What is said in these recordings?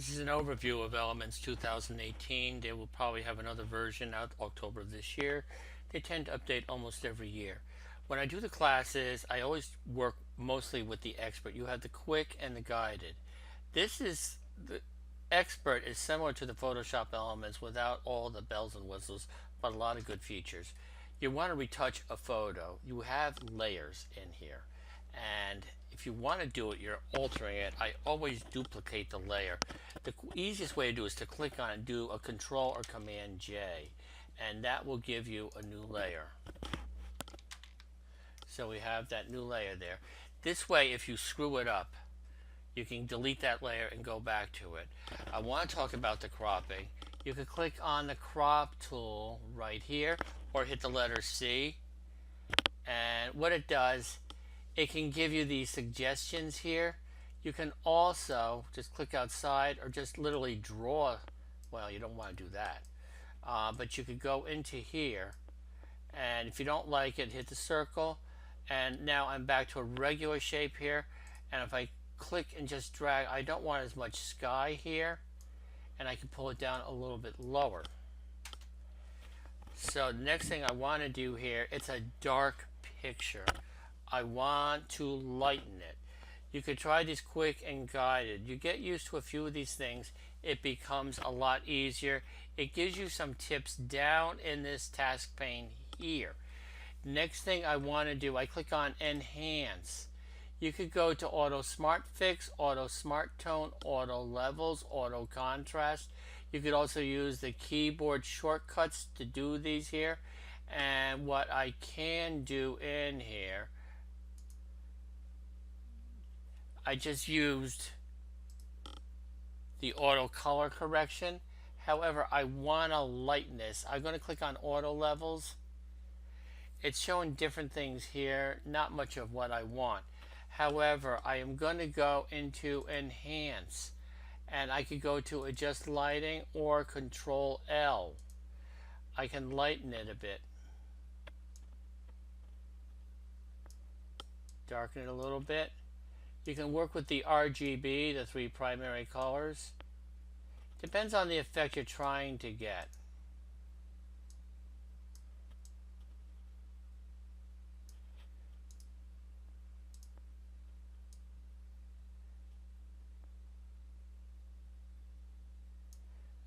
This is an overview of Elements 2018. They will probably have another version out October of this year. They tend to update almost every year. When I do the classes, I always work mostly with the expert. You have the quick and the guided. The expert is similar to the Photoshop Elements without all the bells and whistles, but a lot of good features. You want to retouch a photo. You have layers in here. And if you want to do it, you're altering it. I always duplicate the layer. The easiest way to do it is to click on it and do a Control or Command J, and that will give you a new layer. So we have that new layer there. This way, if you screw it up, you can delete that layer and go back to it. I want to talk about the cropping. You can click on the crop tool right here or hit the letter C, and what it does, it can give you these suggestions here. You can also just click outside or just literally draw. Well, you don't want to do that. But you could go into here, and if you don't like it, hit the circle. And now I'm back to a regular shape here. And if I click and just drag, I don't want as much sky here. And I can pull it down a little bit lower. So the next thing I want to do here, it's a dark picture. I want to lighten it. You could try these quick and guided. You get used to a few of these things, it becomes a lot easier. It gives you some tips down in this task pane here. Next thing I want to do, I click on Enhance. You could go to Auto Smart Fix, Auto Smart Tone, Auto Levels, Auto Contrast. You could also use the keyboard shortcuts to do these here. And what I can do in here, I just used the auto color correction. However, I want to lighten this. I'm going to click on auto levels. It's showing different things here, not much of what I want. However, I am going to go into enhance, and I could go to adjust lighting or Control L. I can lighten it a bit. Darken it a little bit. You can work with the RGB, the three primary colors. Depends on the effect you're trying to get.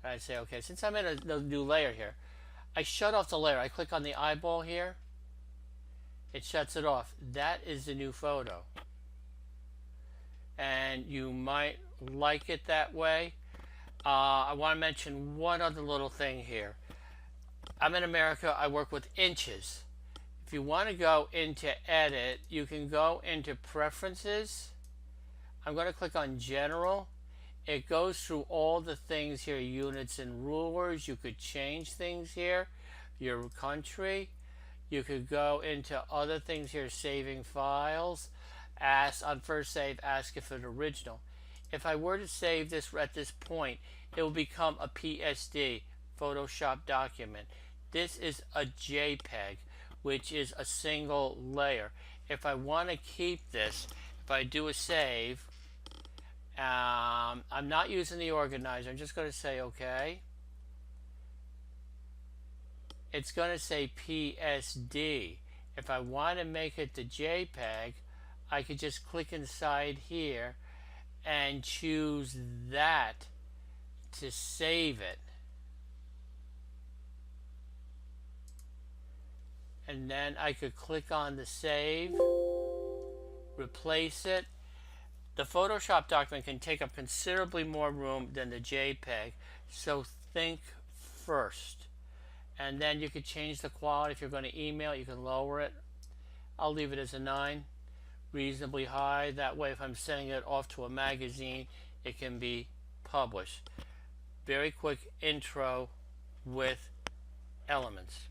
I say, okay, since I'm in a new layer here, I shut off the layer. I click on the eyeball here. It shuts it off. That is the new photo. And you might like it that way. I want to mention one other little thing here. I'm in America. I work with inches. If you want to go into Edit, you can go into Preferences. I'm going to click on General. It goes through all the things here, units and rulers. You could change things here, your country. You could go into other things here, saving files. On first save, ask if it's original. If I were to save this at this point, it will become a PSD, Photoshop document. This is a JPEG, which is a single layer. If I want to keep this, if I do a save, I'm not using the organizer. I'm just going to say OK. It's going to say PSD. If I want to make it the JPEG, I could just click inside here and choose that to save it. And then I could click on the save, replace it. The Photoshop document can take up considerably more room than the JPEG, so think first. And then you could change the quality. If you're going to email, you can lower it. I'll leave it as a 9. Reasonably high. That way, if I'm sending it off to a magazine, it can be published. Very quick intro with Elements.